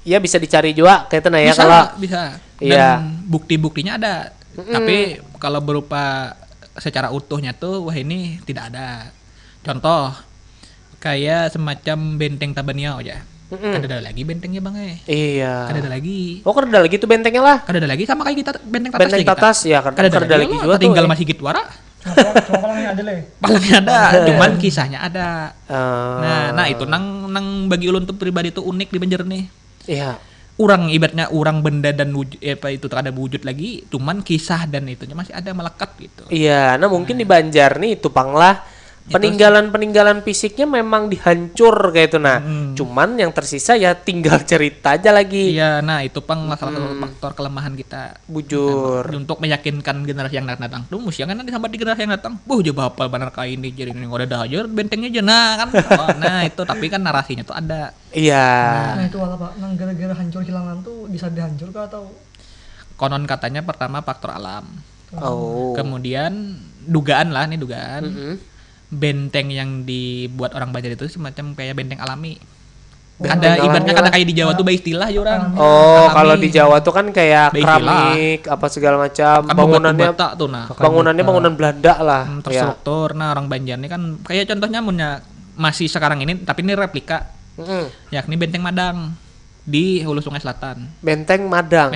ya bisa dicari juga kayak ya kalau bisa. Dan bukti-buktinya ada. Tapi kalau berupa secara utuhnya tuh wah ini tidak ada. Contoh kayak semacam benteng Tabaniau aja. Kan ada lagi bentengnya Bang Iya. Kan ada lagi. Oh, kan ada lagi tuh bentengnya lah. Kan ada lagi sama kayak kita benteng Tatas. Benteng Tatas ya kan ada lagi juga tuh. Tinggal masih gitu wara. Cuma palangnya ada lah. Palangnya ada, cuman kisahnya ada. Nah itu nang bagi ulun tuh pribadi tuh unik di Banjar nih. Iya. Ibaratnya benda dan wujud itu tak ada wujud lagi, cuman kisah dan itunya masih ada melekat gitu. Iya, nah mungkin di Banjar nih itu Pang lah peninggalan fisiknya memang dihancur kayak itu cuman yang tersisa ya tinggal cerita aja lagi. Iya, nah itu Pang salah satu faktor kelemahan kita. Bujur. Untuk meyakinkan generasi yang datang tuh mesti kan nanti sampai di generasi yang datang, coba hafal benar kayak ini jadi ini udah dah aja bentengnya aja kan. Nah itu tapi kan narasinya tuh ada. Iya. Nah itu apa Pak? Nang gara-gara hancur hilangan tuh bisa dihancur kah atau? Konon katanya pertama faktor alam. Kemudian dugaan. Benteng yang dibuat orang Banjar itu semacam kayak benteng alami. Ada ibaratnya kata kayak di Jawa tuh istilah ya orang. Kalau di Jawa tuh kan kayak keramik apa segala macam. Bangunannya bangunan Belanda lah. Terstruktur. Nah orang Banjar ini kan kayak contohnya masih sekarang ini tapi ini replika. Yakni Benteng Madang di Hulu Sungai Selatan. Benteng Madang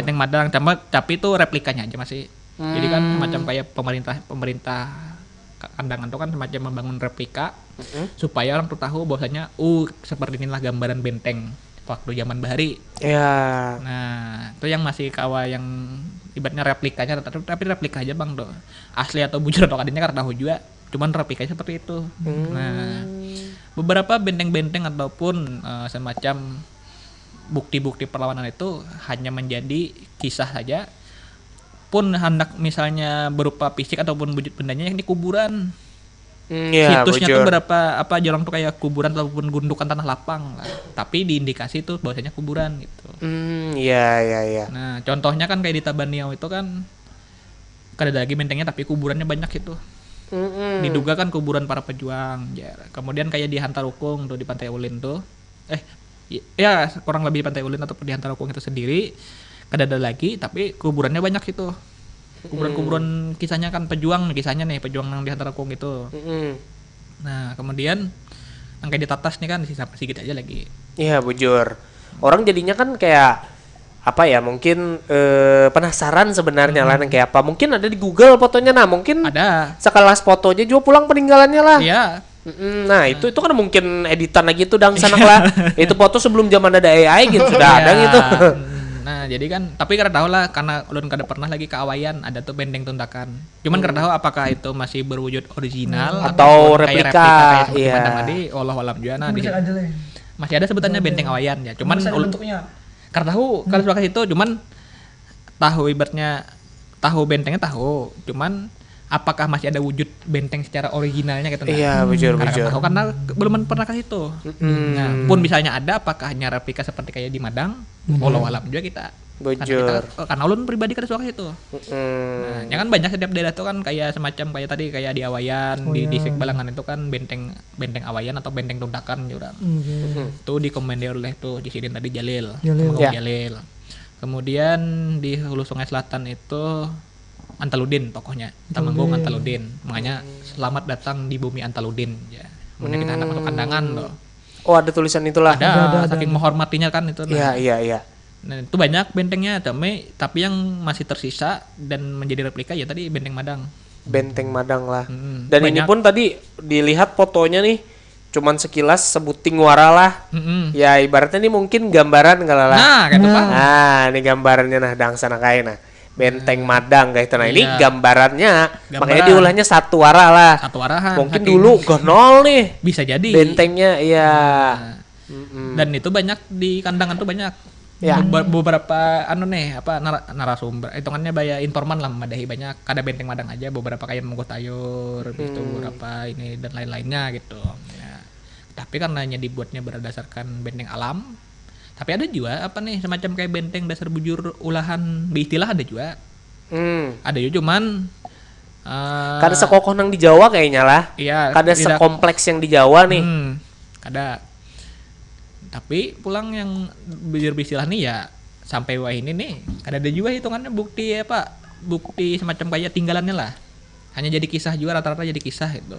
tapi itu replikanya aja masih. Jadi kan macam kayak pemerintah kandangan itu kan semacam membangun replika supaya orang tuh tahu bahwasanya seperti inilah gambaran benteng waktu zaman Bahari. Iya. Nah, itu yang masih yang ibaratnya replikanya tapi replika aja Bang tuh. Asli atau bujur atau kadangnya karena tahu juga. Cuman replikanya seperti itu. Nah, beberapa benteng-benteng ataupun semacam bukti-bukti perlawanan itu hanya menjadi kisah saja. Pun hendak misalnya berupa fisik ataupun wujud bendanya yang di kuburan. Situsnya tuh berapa jarang tuh kayak kuburan ataupun gundukan tanah lapang lah. Tapi diindikasi tuh bahwasanya kuburan gitu. Iya. Nah, contohnya kan kayak di Tabaniau itu kan ada lagi bentengnya tapi kuburannya banyak itu. Diduga kan kuburan para pejuang. Ya. Kemudian kayak di Hantarukung tuh di Pantai Ulin tuh. Ya kurang lebih di Pantai Ulin atau di Hantarukung itu sendiri. Ada lagi tapi kuburannya banyak itu. Kuburan-kuburan kisahnya kan pejuang yang di Hantarukung itu. Nah, kemudian yang kayak di Tatas nih kan sedikit aja lagi. Iya, bujur. Orang jadinya kan kayak mungkin penasaran sebenarnya lah kayak apa. Mungkin ada di Google fotonya, mungkin ada sekelas foto aja juga pulang peninggalannya lah. Iya. Nah itu kan mungkin editan lagi tuh sanak lah. Itu foto sebelum zaman ada AI gitu sudah ada gitu. Nah, jadi kan tapi kada tahu lah karena ulun kada pernah lagi ke Awayan ada tuh benteng tuntakan. Cuman kada tahu apakah itu masih berwujud original Atau ataupun kayak replika, kayak seperti iya. Madang tadi. Wallahu alam juga nah di Bisa ada lah. masih ada sebutannya benteng Awayan ya. Cuman Bisa ada bentuknya. kada tahu kalau sebagai itu cuman tahu ibaratnya tahu bentengnya tahu. Cuman apakah masih ada wujud benteng secara originalnya gitu nah. Iya, bujur. Tahu karena belum pernah ke situ. Nah, pun misalnya ada apakah hanya replika seperti kayak di Madang? Wallahu alam juga kita. Bujur. Karena ulun pribadi kada suka itu. Nah, ya kan banyak setiap daerah itu kan kayak semacam kayak tadi kayak di Awayan, di distrik Balangan itu kan benteng Awayan atau benteng tuntakan juga. Itu dikomandir oleh tuh Jisidin tadi Jalil. Temanggung Ya. Jalil. Kemudian di Hulu Sungai Selatan itu Antaludin tokohnya, Temanggung Antaludin. Makanya selamat datang di bumi Antaludin ya. Kemudian kita hendak masuk kandangan loh. Oh, ada tulisan itulah. Ada, saking menghormatinya kan itu. Nah. Iya. Nah, itu banyak bentengnya tapi yang masih tersisa dan menjadi replika ya tadi benteng Madang. Benteng Madang lah. Mm-mm. Dan ini Banyak. pun tadi dilihat fotonya nih cuman sekilas sebuting wara lah. Mm-mm. Ya ibaratnya ini mungkin gambaran kalau lah. Nah, kayak itu Pak. Nah, ini gambarannya nah dangsana kae nah. Benteng Madang kayak itu. Nah, ini Iya. gambarannya. Gambaran. Makanya diulahnya satu wara lah. Satu arahan. Mungkin saking- dulu gonol nih bisa jadi. bentengnya, iya. Nah, dan itu banyak di kandangan tuh banyak. Ya. Beberapa narasumber hitungannya informan lah madahi banyak kada benteng Madang aja beberapa kayak Monggo Tayur itu beberapa ini dan lain-lainnya gitu ya. Tapi karena dibuatnya berdasarkan benteng alam tapi ada juga semacam kayak benteng dasar bujur ulahan biistilah ada juga ada juga cuman Kada sekokoh nang di Jawa kayaknya lah. iya Kada tidak- sekompleks yang di Jawa nih. kada tapi pulang yang bujur biistilah nih ya sampai wah ini nih kada ada juga hitungannya bukti bukti semacam kayak tinggalannya lah hanya jadi kisah juga rata-rata jadi kisah itu.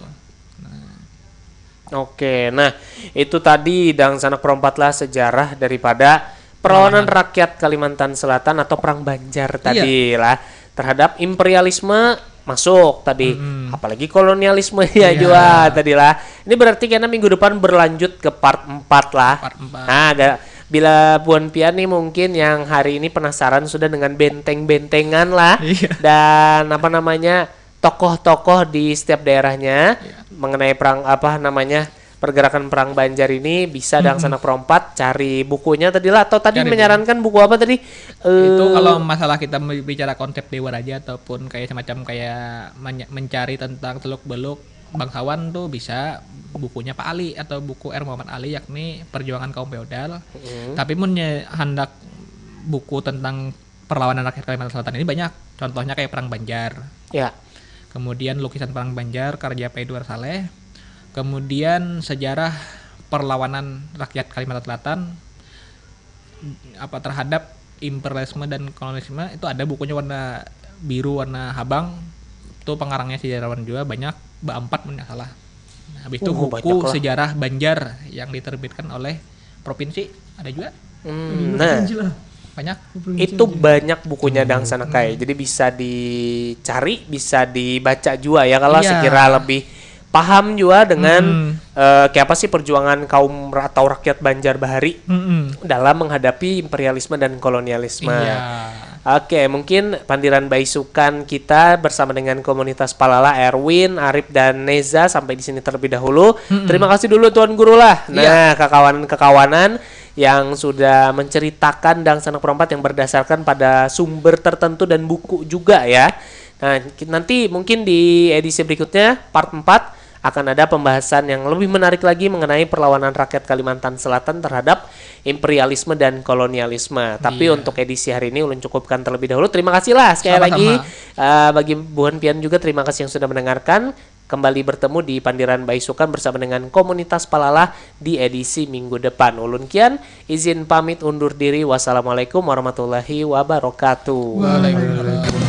Oke, nah itu tadi Dang Sanak Perempat lah sejarah daripada perlawanan rakyat Kalimantan Selatan atau Perang Banjar tadi lah terhadap imperialisme masuk tadi, apalagi kolonialisme ya juga tadi lah. Ini berarti karena minggu depan berlanjut ke part 4 lah. Part 4. Nah, bila Buan Pian nih mungkin yang hari ini penasaran sudah dengan benteng-bentengan lah dan tokoh-tokoh di setiap daerahnya mengenai pergerakan perang Banjar ini bisa Dang Sanak Perempat cari bukunya tadi lah atau tadi Cari menyarankan buku apa tadi? Itu kalau masalah kita bicara konsep Dewa Raja ataupun kayak semacam kayak mencari tentang Teluk-Beluk bangsawan tuh bisa bukunya Pak Ali atau buku R. Muhammad Ali yakni Perjuangan Kaum Feodal. Tapi hendak buku tentang perlawanan rakyat Kalimantan Selatan ini banyak. Contohnya kayak Perang Banjar. Ya. Kemudian lukisan Perang Banjar karya P. Edward Saleh. Kemudian sejarah perlawanan rakyat Kalimantan Selatan terhadap imperialisme dan kolonialisme itu ada bukunya warna biru warna habang itu pengarangnya sejarawan juga banyak Ba4 tidak salah. Nah, habis itu banyak buku lah. sejarah Banjar yang diterbitkan oleh provinsi ada juga Nah, banyak. itu banyak bukunya Dang Sanak kayak. Jadi bisa dicari, bisa dibaca juga ya kalau Iya. sekira lebih paham juga dengan kayak apa sih perjuangan kaum atau rakyat Banjar Bahari dalam menghadapi imperialisme dan kolonialisme. Iya. Oke, mungkin Pandiran Baisukan kita bersama dengan komunitas Palala, Erwin, Arif dan Neza sampai di sini terlebih dahulu. Terima kasih dulu Tuan Guru lah. Nah, kekawanan-kekawanan yang sudah menceritakan Dang Sanak Perempat yang berdasarkan pada sumber tertentu dan buku juga ya. Nah, nanti mungkin di edisi berikutnya part 4 akan ada pembahasan yang lebih menarik lagi mengenai perlawanan rakyat Kalimantan Selatan terhadap imperialisme dan kolonialisme. Tapi untuk edisi hari ini ulun cukupkan terlebih dahulu. Terima kasih lah sekali Sama-sama. lagi bagi Buan Pian juga terima kasih yang sudah mendengarkan. Kembali bertemu di Pandiran Baisukan bersama dengan komunitas Palala di edisi minggu depan. Ulun Kian izin pamit undur diri. Wassalamualaikum warahmatullahi wabarakatuh. Waalaikumsalam.